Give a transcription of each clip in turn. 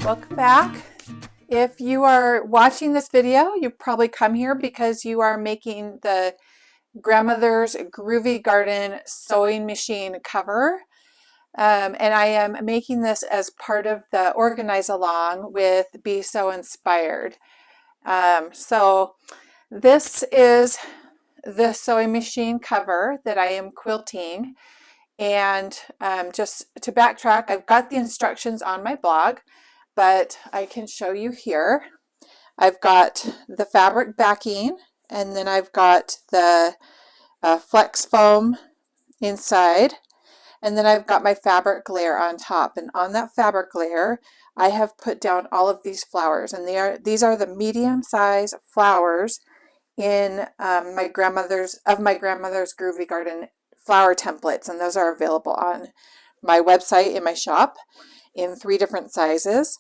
Welcome back. If you are watching this video, you've probably come here because you are making the Grandmother's Groovy Garden sewing machine cover. And I am making this as part of the Organize Along with Be So Inspired. So this is the sewing machine cover that I am quilting. And just to backtrack, I've got the instructions on my blog, but I can show you here. I've got the fabric backing, and then I've got the flex foam inside, and then I've got my fabric layer on top. And on that fabric layer, I have put down all of these flowers, and these are the medium-size flowers in my grandmother's Groovy Garden flower templates, and those are available on my website in my shop in 3 different sizes.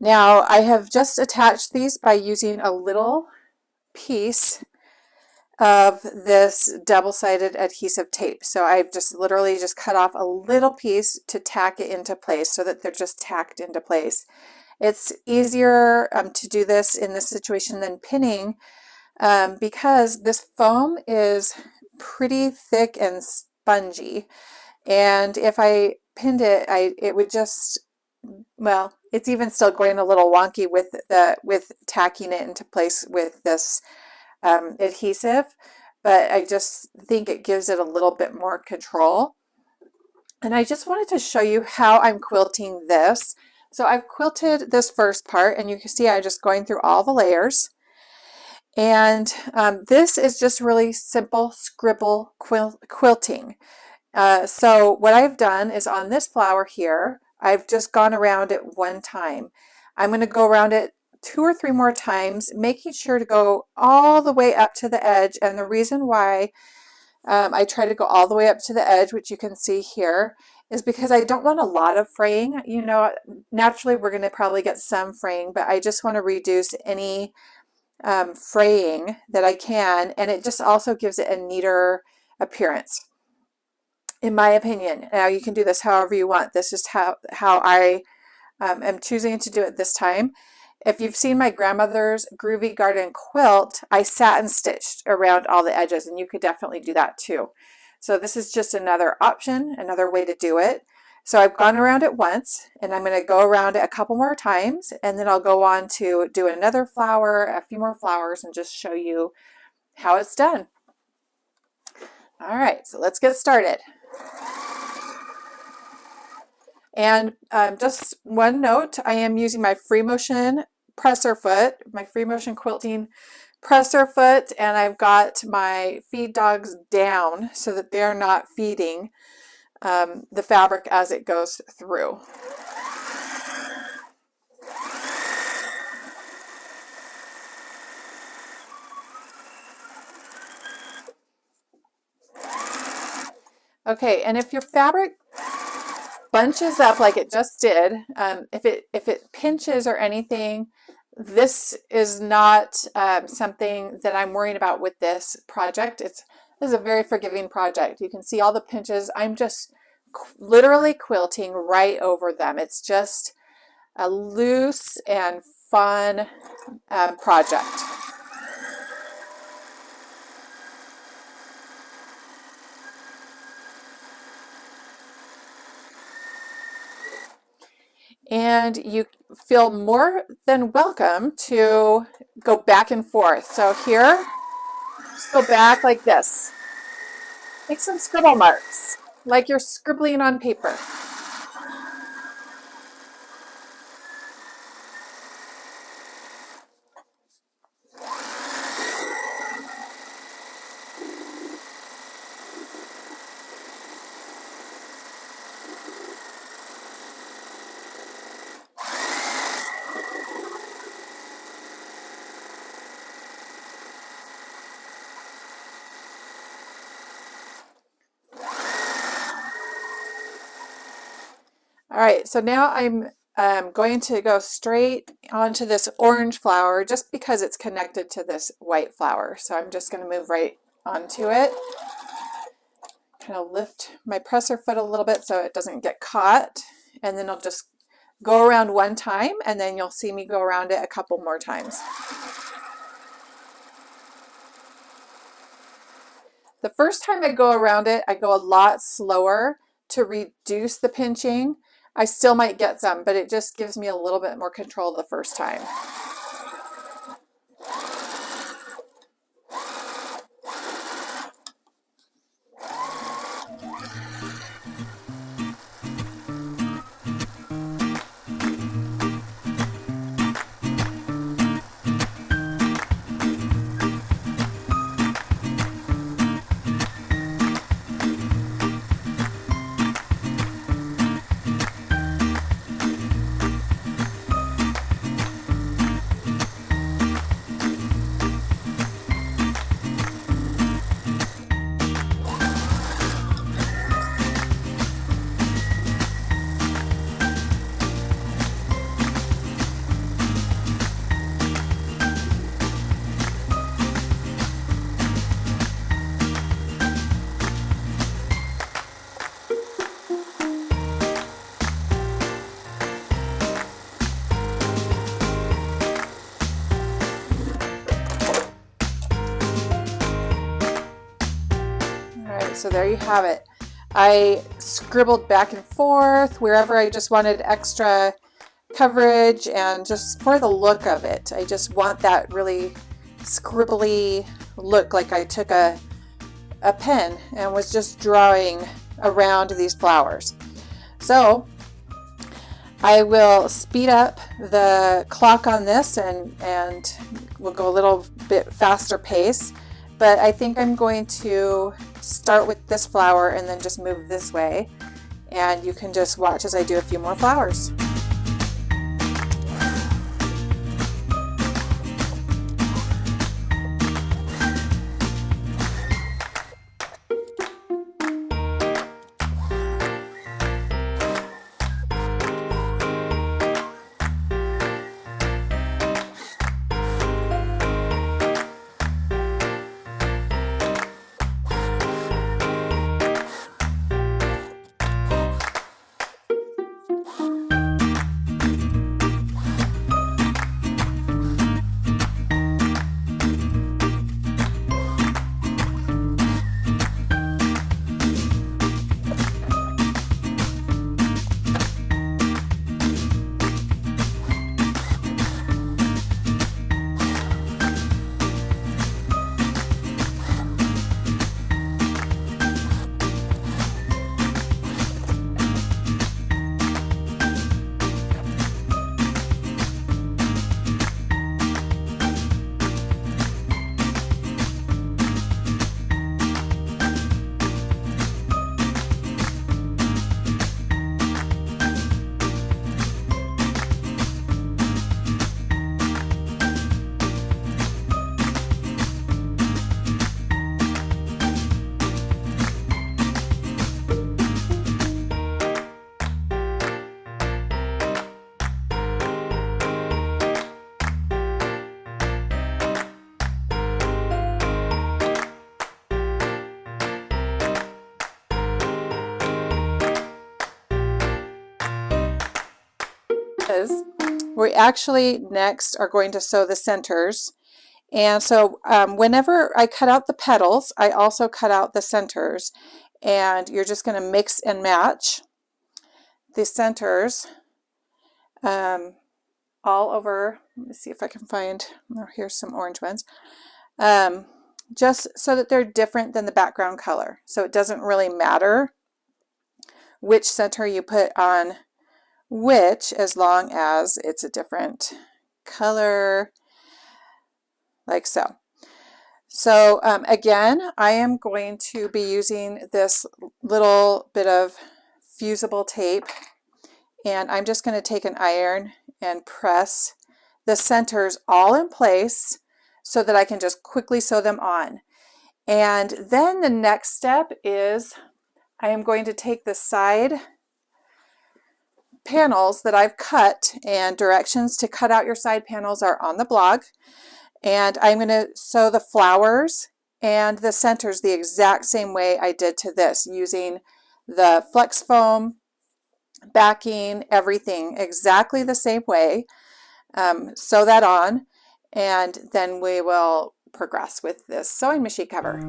Now I have just attached these by using a little piece of this double-sided adhesive tape. So I've just literally just cut off a little piece to tack it into place so that they're just tacked into place. It's easier to do this in this situation than pinning because this foam is pretty thick and spongy, and if I pinned it, it would just, well, it's even still going a little wonky with tacking it into place with this adhesive, but I just think it gives it a little bit more control. And I just wanted to show you how I'm quilting this. So I've quilted this first part, and you can see I'm just going through all the layers. And this is just really simple scribble quilting. So what I've done is on this flower here, I've just gone around it one time. I'm going to go around it 2 or 3 more times, making sure to go all the way up to the edge. And the reason why I try to go all the way up to the edge, which you can see here, is because I don't want a lot of fraying. You know, naturally we're going to probably get some fraying, but I just want to reduce any fraying that I can, and it just also gives it a neater appearance, in my opinion. Now you can do this however you want. This is how I am choosing to do it this time. If you've seen my grandmother's Groovy Garden quilt, I sat and stitched around all the edges, and you could definitely do that too. So this is just another option, another way to do it. So I've gone around it once, and I'm going to go around it a couple more times, and then I'll go on to do another flower, a few more flowers, and just show you how it's done. All right, so let's get started. And just one note, I am using my free motion presser foot, my free motion quilting presser foot, and I've got my feed dogs down so that they're not feeding the fabric as it goes through. Okay, and if your fabric bunches up like it just did, if it pinches or anything, this is not something that I'm worrying about with this project. This is a very forgiving project. You can see all the pinches. I'm just literally quilting right over them. It's just a loose and fun project. And you feel more than welcome to go back and forth. So here, just go back like this. Make some scribble marks, like you're scribbling on paper. All right, so now I'm going to go straight onto this orange flower just because it's connected to this white flower. So I'm just going to move right onto it. Kind of lift my presser foot a little bit so it doesn't get caught, and then I'll just go around one time, and then you'll see me go around it a couple more times. The first time I go around it, I go a lot slower to reduce the pinching. I still might get some, but it just gives me a little bit more control the first time. So there you have it. I scribbled back and forth wherever I just wanted extra coverage, and just for the look of it, I just want that really scribbly look, like I took a pen and was just drawing around these flowers. So I will speed up the clock on this and we'll go a little bit faster pace, but I think I'm going to start with this flower and then just move this way, and you can just watch as I do a few more flowers. We actually next are going to sew the centers, and so whenever I cut out the petals, I also cut out the centers, and you're just going to mix and match the centers all over. Let me see if I can find, oh, here's some orange ones, just so that they're different than the background color, so it doesn't really matter which center you put on which, as long as it's a different color, like so. So again, I am going to be using this little bit of fusible tape, and I'm just going to take an iron and press the centers all in place so that I can just quickly sew them on. And then the next step is I am going to take the side panels that I've cut, and directions to cut out your side panels are on the blog, and I'm going to sew the flowers and the centers the exact same way I did to this, using the flex foam backing, everything exactly the same way. Sew that on, and then we will progress with this sewing machine cover.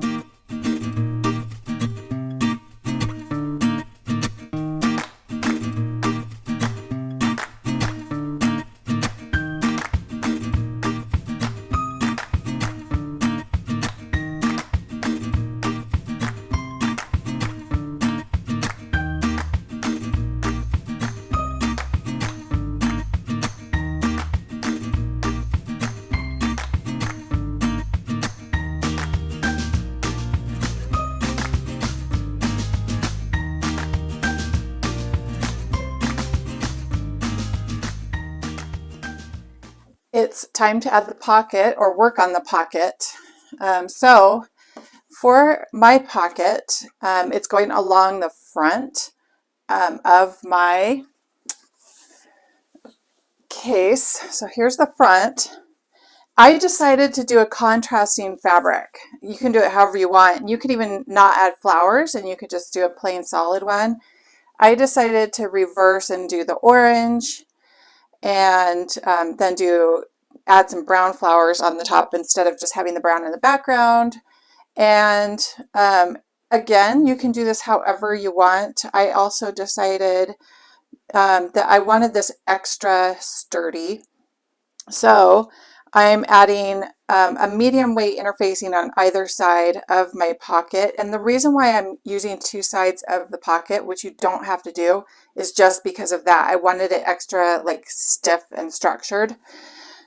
It's time to add the pocket or work on the pocket. So for my pocket, it's going along the front of my case. So here's the front. I decided to do a contrasting fabric. You can do it however you want. You could even not add flowers and you could just do a plain solid one. I decided to reverse and do the orange, and then add some brown flowers on the top instead of just having the brown in the background. And again, you can do this however you want. I also decided that I wanted this extra sturdy. So I'm adding a medium weight interfacing on either side of my pocket. And the reason why I'm using two sides of the pocket, which you don't have to do, is just because of that. I wanted it extra like stiff and structured.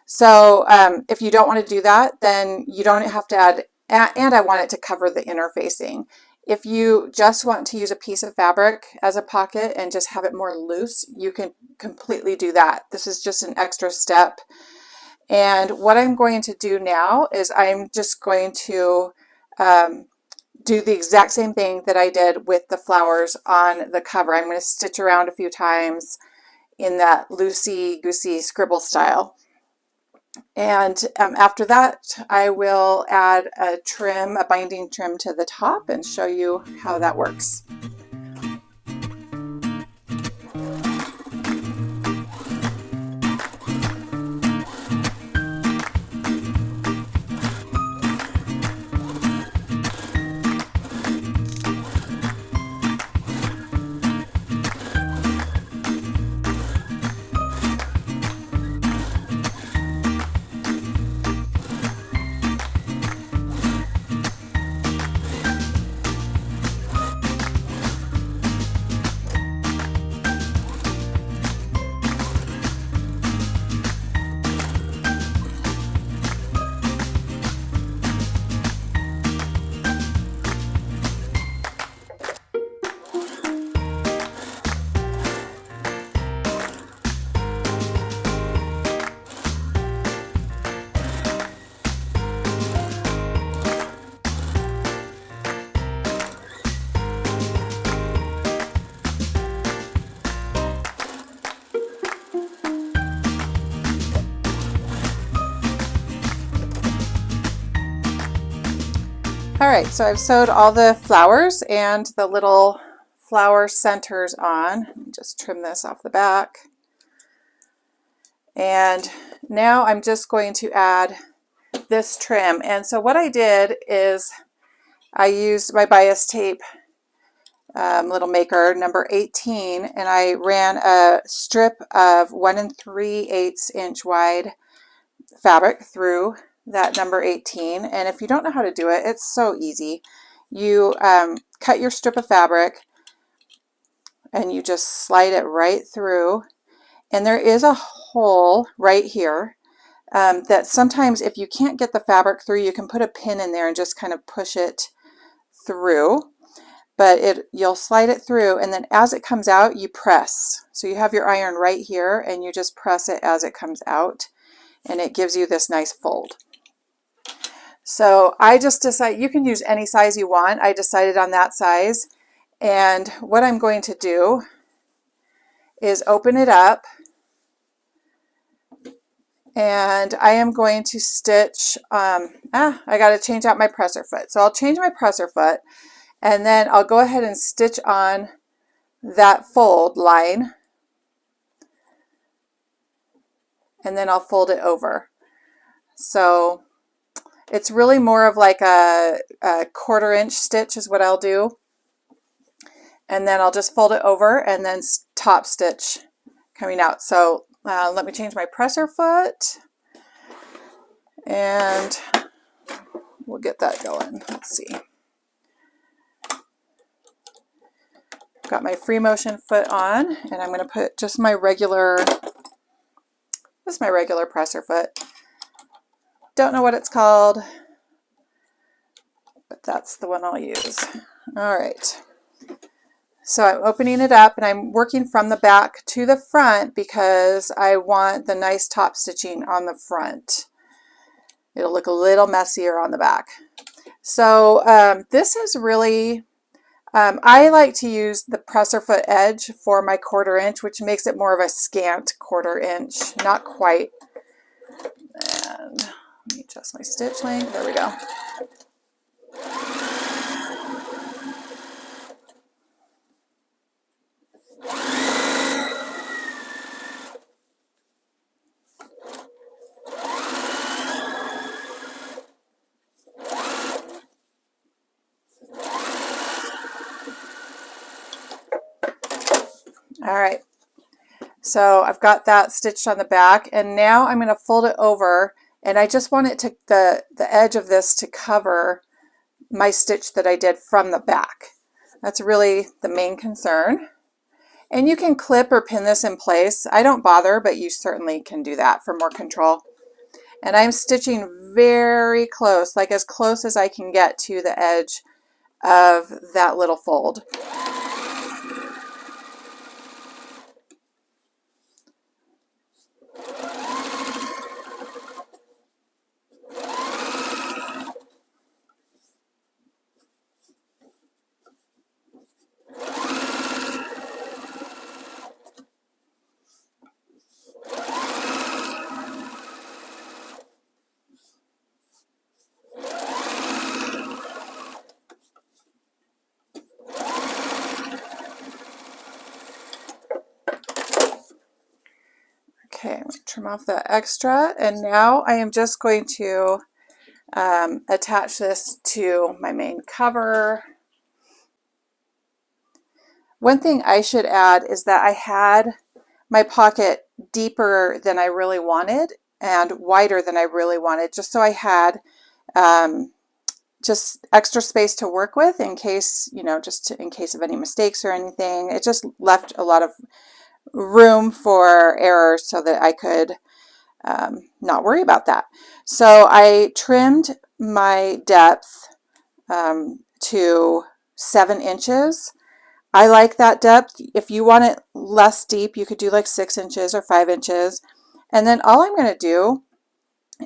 So if you don't want to do that, then you don't have to add, and I want it to cover the interfacing. If you just want to use a piece of fabric as a pocket and just have it more loose, you can completely do that. This is just an extra step. And what I'm going to do now is I'm just going to do the exact same thing that I did with the flowers on the cover. I'm going to stitch around a few times in that loosey-goosey scribble style. And after that, I will add a trim, a binding trim to the top and show you how that works. All right, so I've sewed all the flowers and the little flower centers on. Let me just trim this off the back. And now I'm just going to add this trim. And so what I did is I used my bias tape little maker number 18, and I ran a strip of 1 3/8 inch wide fabric through that number 18. And if you don't know how to do it, it's so easy. You cut your strip of fabric and you just slide it right through, and there is a hole right here that sometimes if you can't get the fabric through, you can put a pin in there and just kind of push it through. But you'll slide it through, and then as it comes out, you press. So you have your iron right here and you just press it as it comes out, and it gives you this nice fold. So I just decided, you can use any size you want. I decided on that size. And what I'm going to do is open it up, and I am going to stitch, I got to change out my presser foot. So I'll change my presser foot, and then I'll go ahead and stitch on that fold line, and then I'll fold it over. So it's really more of like a 1/4 inch stitch is what I'll do. And then I'll just fold it over and then top stitch coming out. So let me change my presser foot and we'll get that going. Let's see. Got my free motion foot on, and I'm going to put just my regular presser foot. Don't know what it's called, but that's the one I'll use. All right. So I'm opening it up and I'm working from the back to the front because I want the nice top stitching on the front. It'll look a little messier on the back. So this is really, I like to use the presser foot edge for my 1/4 inch, which makes it more of a scant 1/4 inch, not quite. And let me adjust my stitch length. There we go. All right, so I've got that stitched on the back, and now I'm going to fold it over, and I just want it to, the edge of this to cover my stitch that I did from the back. That's really the main concern. And you can clip or pin this in place. I don't bother, but you certainly can do that for more control. And I'm stitching very close, like as close as I can get to the edge of that little fold. Okay, I'm going to trim off the extra, and now I am just going to attach this to my main cover. One thing I should add is that I had my pocket deeper than I really wanted and wider than I really wanted, just so I had just extra space to work with in case, you know, just in case of any mistakes or anything. It just left a lot of room for error so that I could not worry about that. So I trimmed my depth to 7 inches. I like that depth. If you want it less deep, you could do like 6 inches or 5 inches. And then all I'm going to do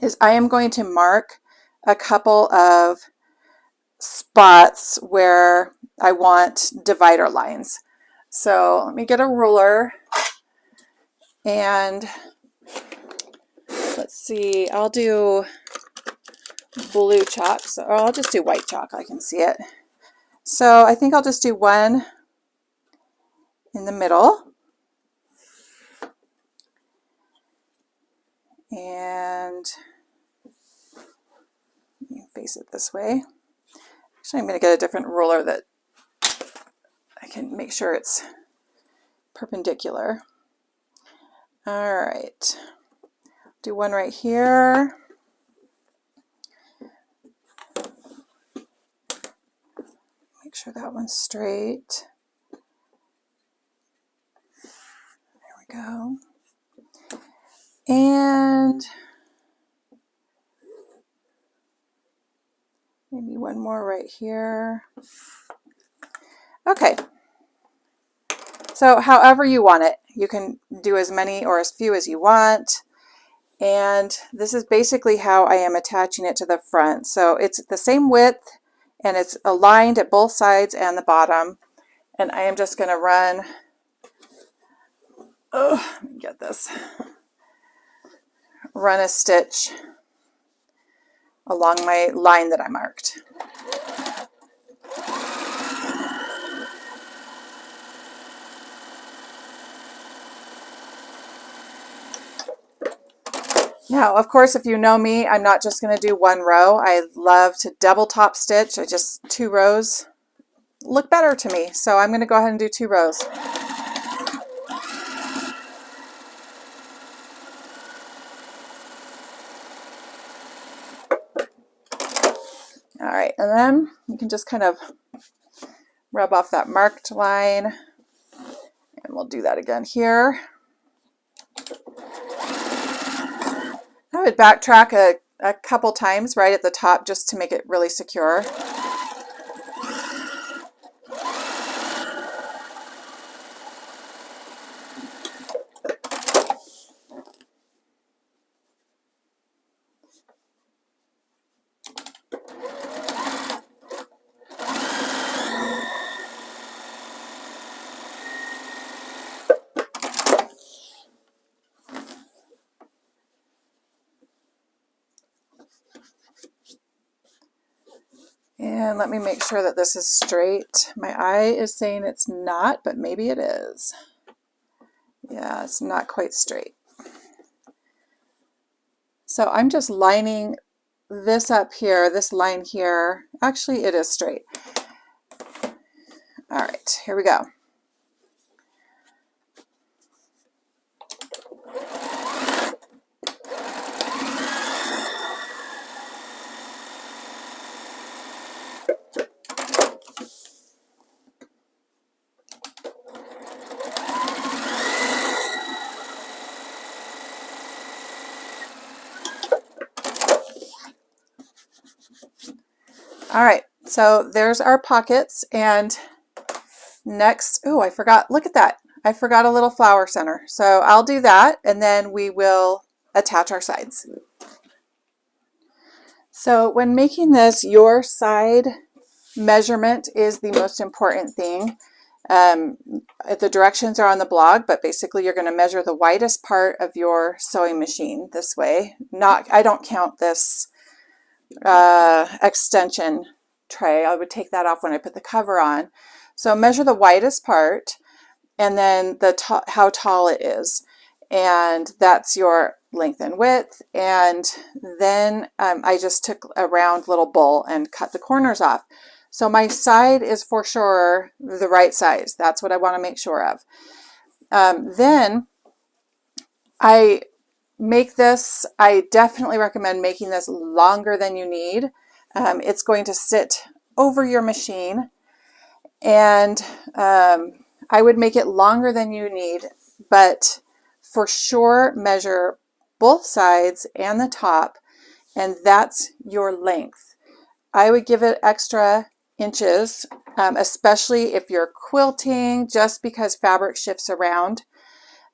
is I am going to mark a couple of spots where I want divider lines. So let me get a ruler, and let's see, I'll do blue chalk, or I'll just do white chalk, I can see it. So I think I'll just do one in the middle, and let me face it this way. Actually, I'm going to get a different ruler that I can make sure it's perpendicular. All right, do one right here. Make sure that one's straight. There we go. And maybe one more right here. Okay. So however you want it, you can do as many or as few as you want. And this is basically how I am attaching it to the front. So it's the same width and it's aligned at both sides and the bottom. And I am just going to run, let me get this, run a stitch along my line that I marked. Now, of course, if you know me, I'm not just going to do one row. I love to double top stitch. I just 2 rows look better to me. So I'm going to go ahead and do 2 rows. All right, and then you can just kind of rub off that marked line, and we'll do that again here. I would backtrack a couple times right at the top just to make it really secure. And let me make sure that this is straight. My eye is saying it's not, but maybe it is. Yeah, it's not quite straight. So I'm just lining this up here, this line here. Actually, it is straight. All right, here we go. All right, so there's our pockets, and next, oh, I forgot, look at that. I forgot a little flower center. So I'll do that, and then we will attach our sides. So when making this, your side measurement is the most important thing. The directions are on the blog, but basically you're going to measure the widest part of your sewing machine this way. I don't count this extension tray. I would take that off when I put the cover on. So measure the widest part, and then how tall it is, and that's your length and width. And then I just took a round little bowl and cut the corners off. So my side is for sure the right size. That's what I want to make sure of. Then I make this, I definitely recommend making this longer than you need. It's going to sit over your machine, and I would make it longer than you need, but for sure measure both sides and the top, and that's your length. I would give it extra inches, especially if you're quilting, just because fabric shifts around.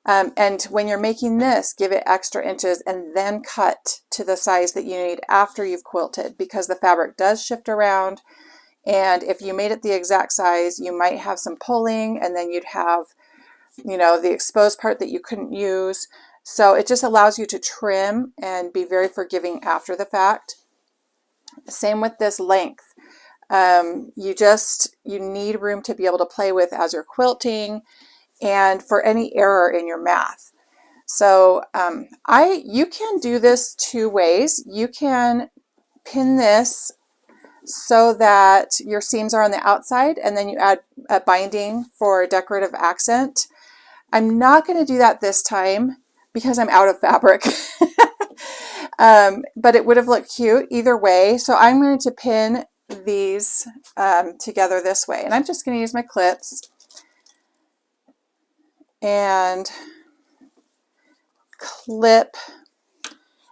And when you're making this, give it extra inches and then cut to the size that you need after you've quilted, because the fabric does shift around. And if you made it the exact size, you might have some pulling, and then you'd have, you know, the exposed part that you couldn't use. So it just allows you to trim and be very forgiving after the fact. Same with this length. You need room to be able to play with as you're quilting, and for any error in your math. So you can do this 2 ways. You can pin this so that your seams are on the outside, and then you add a binding for decorative accent. I'm not going to do that this time because I'm out of fabric. But it would have looked cute either way. So I'm going to pin these together this way, and I'm just going to use my clips and clip.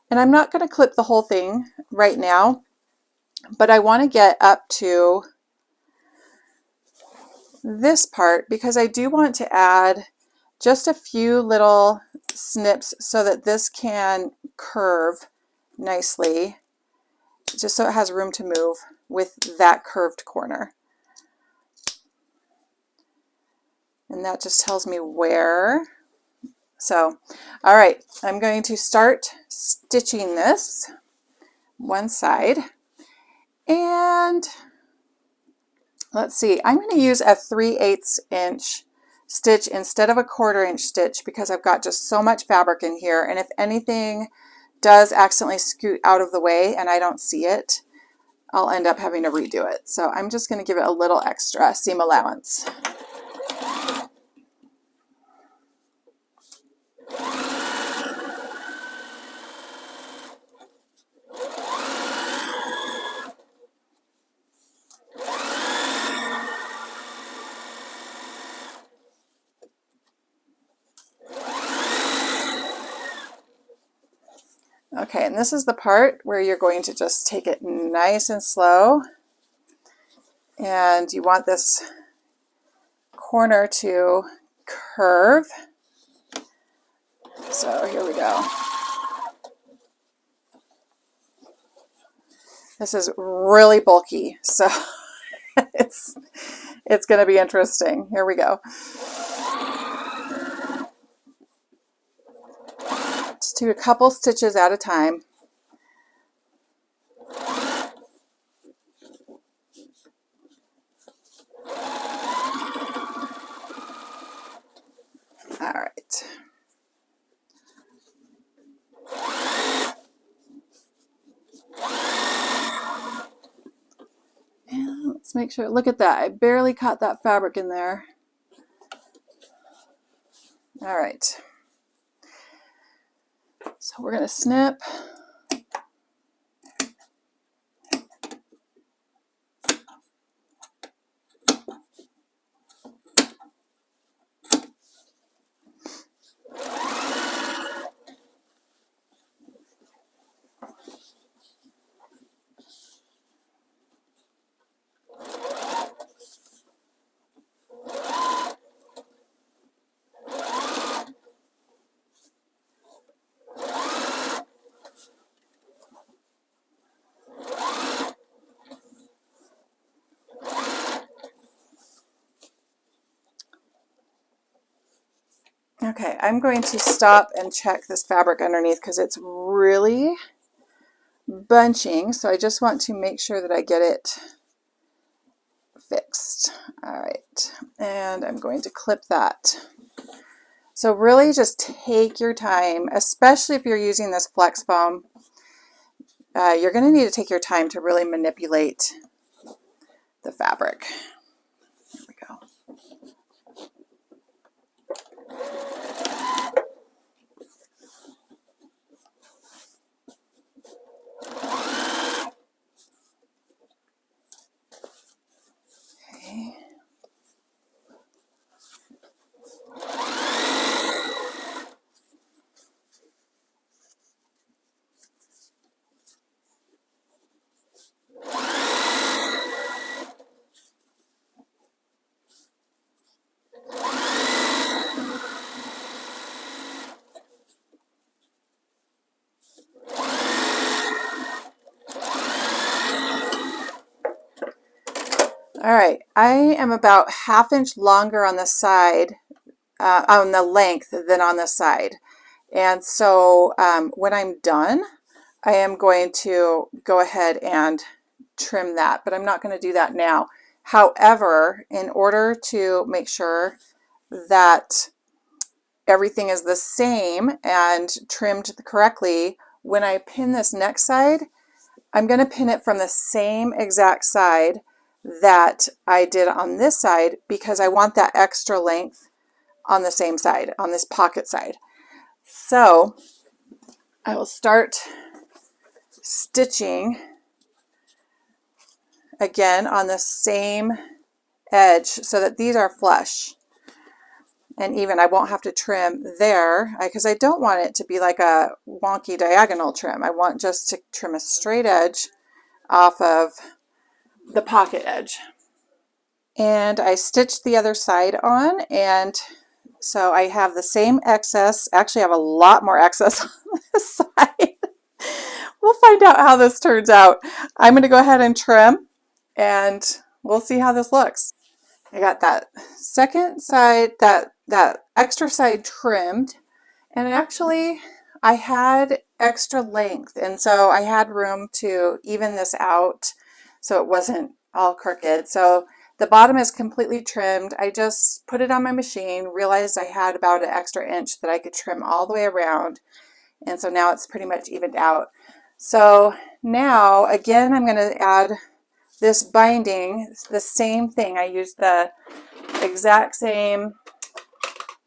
And I'm not going to clip the whole thing right now, but I want to get up to this part because I do want to add just a few little snips so that this can curve nicely, just so it has room to move with that curved corner. And that just tells me where. So, all right, I'm going to start stitching this one side. And let's see, I'm going to use a 3/8 inch stitch instead of a 1/4 inch stitch because I've got just so much fabric in here. And if anything does accidentally scoot out of the way and I don't see it, I'll end up having to redo it. So I'm just going to give it a little extra seam allowance. Okay, and this is the part where you're going to just take it nice and slow, and you want this corner to curve. So here we go. This is really bulky, so it's going to be interesting. Here we go. Just do a couple stitches at a time. All right. And let's make sure, look at that. I barely caught that fabric in there. All right. So we're going to snip. Okay, I'm going to stop and check this fabric underneath because it's really bunching. So I just want to make sure that I get it fixed. All right, and I'm going to clip that. So really just take your time, especially if you're using this flex foam. You're going to need to take your time to really manipulate the fabric. There we go. Okay. All right, I am about 1/2 inch longer on the side, on the length than on the side. And so when I'm done, I am going to go ahead and trim that, but I'm not going to do that now. However, in order to make sure that everything is the same and trimmed correctly, when I pin this next side, I'm going to pin it from the same exact side that I did on this side because I want that extra length on the same side, on this pocket side. So I will start stitching again on the same edge so that these are flush and even. I won't have to trim there because I don't want it to be like a wonky diagonal trim. I want just to trim a straight edge off of the pocket edge. And I stitched the other side on, and so I have the same excess. Actually, I have a lot more excess on this side. We'll find out how this turns out. I'm going to go ahead and trim, and we'll see how this looks. I got that second side, that extra side trimmed, and actually I had extra length, and so I had room to even this out so it wasn't all crooked. So the bottom is completely trimmed. I just put it on my machine, realized I had about an extra inch that I could trim all the way around, And so now it's pretty much evened out. So now, again, I'm going to add this binding. It's the same thing. I use the exact same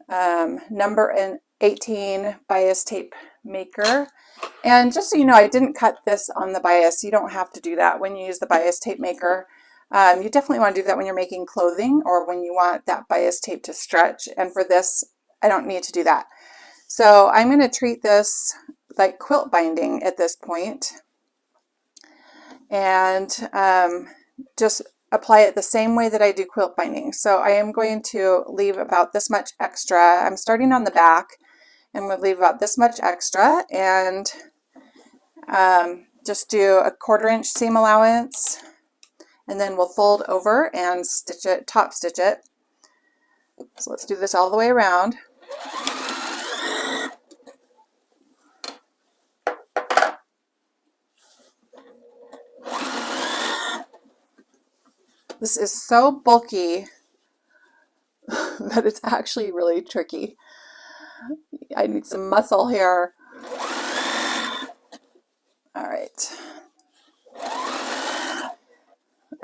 number and 18 bias tape maker. And just so you know, I didn't cut this on the bias. You don't have to do that when you use the bias tape maker. You definitely want to do that when you're making clothing or when you want that bias tape to stretch. And for this, I don't need to do that. So I'm going to treat this like quilt binding at this point, and just apply it the same way that I do quilt binding. So I am going to leave about this much extra. I'm starting on the back, and we'll leave about this much extra, and just do a 1/4 inch seam allowance, and then we'll fold over and stitch it, top stitch it. So let's do this all the way around. This is so bulky that it's actually really tricky. I need some muscle here. All right.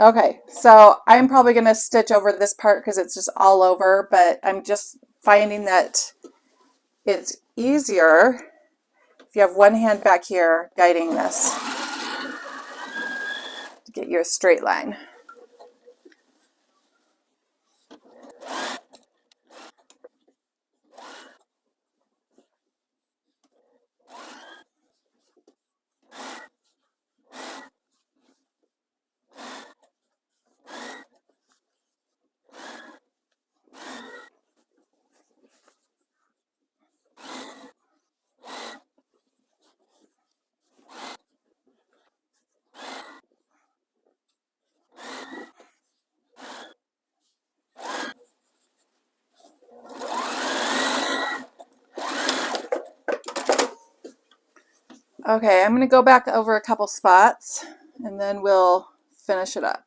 Okay, so I'm probably going to stitch over this part because it's just all over, but I'm just finding that it's easier if you have one hand back here guiding this to get you a straight line. Okay, I'm going to go back over a couple spots and then we'll finish it up.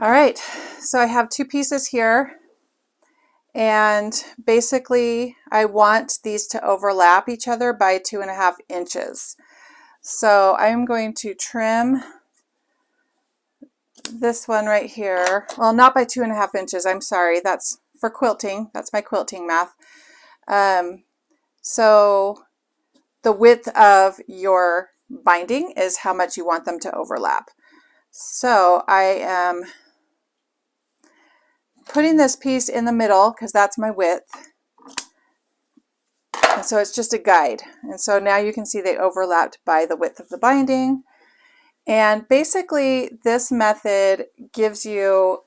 All right, so I have two pieces here, and basically I want these to overlap each other by 2.5 inches. So I'm going to trim this one right here. Well, not by 2.5 inches, I'm sorry, that's for quilting. That's my quilting math. So the width of your binding is how much you want them to overlap. So I am putting this piece in the middle because that's my width. And so it's just a guide. And so now you can see they overlapped by the width of the binding. And basically this method gives you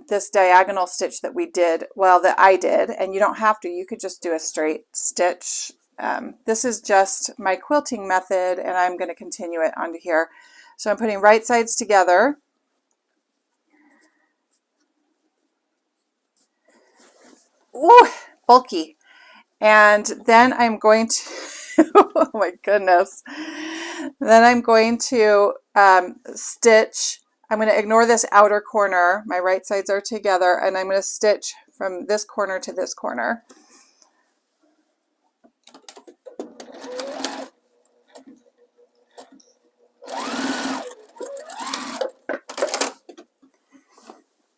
this diagonal stitch that we did, well, that I did, and you don't have to, you could just do a straight stitch. This is just my quilting method, and I'm going to continue it onto here. So I'm putting right sides together. Ooh, bulky. And then I'm going to, oh my goodness, then I'm going to stitch. I'm going to ignore this outer corner. My right sides are together, and I'm going to stitch from this corner to this corner.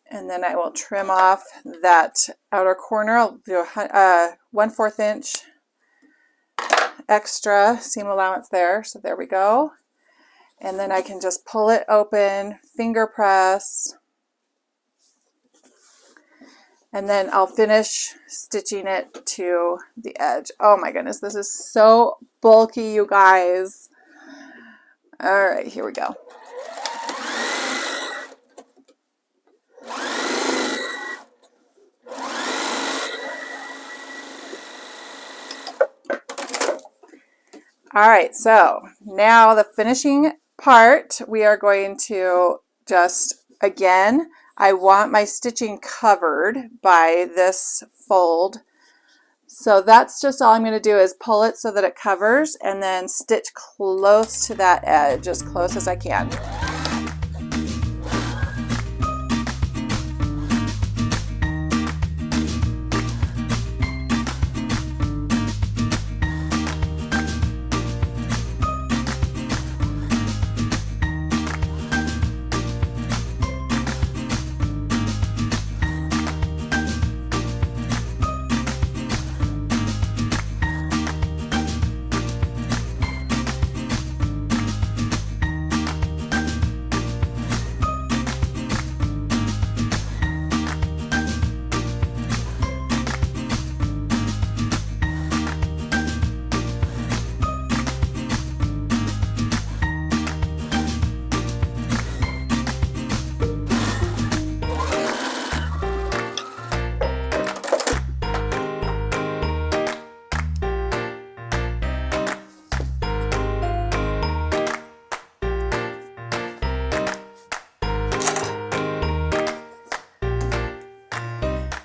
And then I will trim off that outer corner. I'll do a 1/4 inch extra seam allowance there. So there we go. And then I can just pull it open, finger press, and then I'll finish stitching it to the edge. Oh my goodness, this is so bulky, you guys. All right, here we go. All right, so now the finishing part, we are going to just, again, I want my stitching covered by this fold. So that's just all I'm going to do is pull it so that it covers and then stitch close to that edge, as close as I can.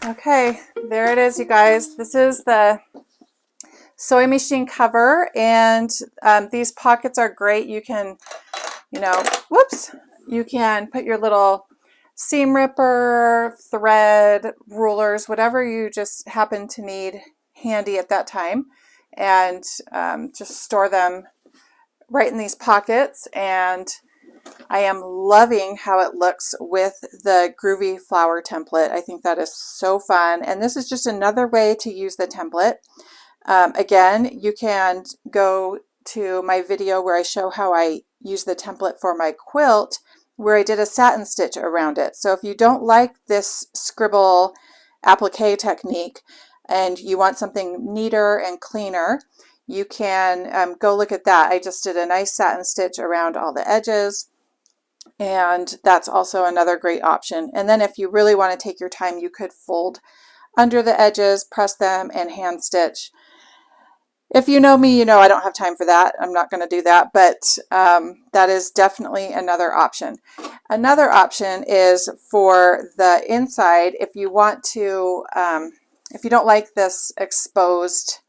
Okay, there it is, you guys. This is the sewing machine cover, and these pockets are great. You can, whoops, you can put your little seam ripper, thread, rulers, whatever you just happen to need handy at that time, and just store them right in these pockets. And I am loving how it looks with the Groovy Flower template. I think that is so fun. And this is just another way to use the template. Again, you can go to my video where I show how I use the template for my quilt, where I did a satin stitch around it. So if you don't like this scribble applique technique and you want something neater and cleaner, you can go look at that. I just did a nice satin stitch around all the edges, and that's also another great option. And then if you really want to take your time, you could fold under the edges, press them, and hand stitch. If you know me, you know I don't have time for that. I'm not going to do that, but that is definitely another option. Another option is for the inside. If you want to, if you don't like this exposed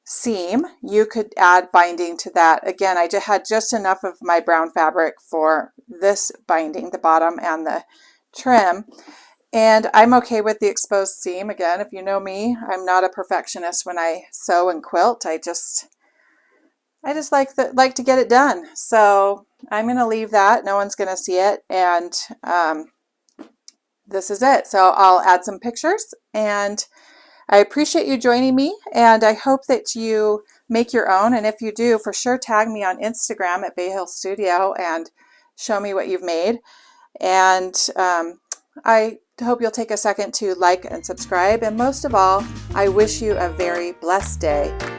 seam, you could add binding to that. Again, I had just enough of my brown fabric for this binding, the bottom and the trim. And I'm okay with the exposed seam. Again, if you know me, I'm not a perfectionist when I sew and quilt. I just like to get it done. So I'm going to leave that. No one's going to see it. And this is it. So I'll add some pictures, and I appreciate you joining me, and I hope that you make your own. And if you do, for sure tag me on Instagram at Bayhill Studio and show me what you've made. And I hope you'll take a second to like and subscribe. And most of all, I wish you a very blessed day.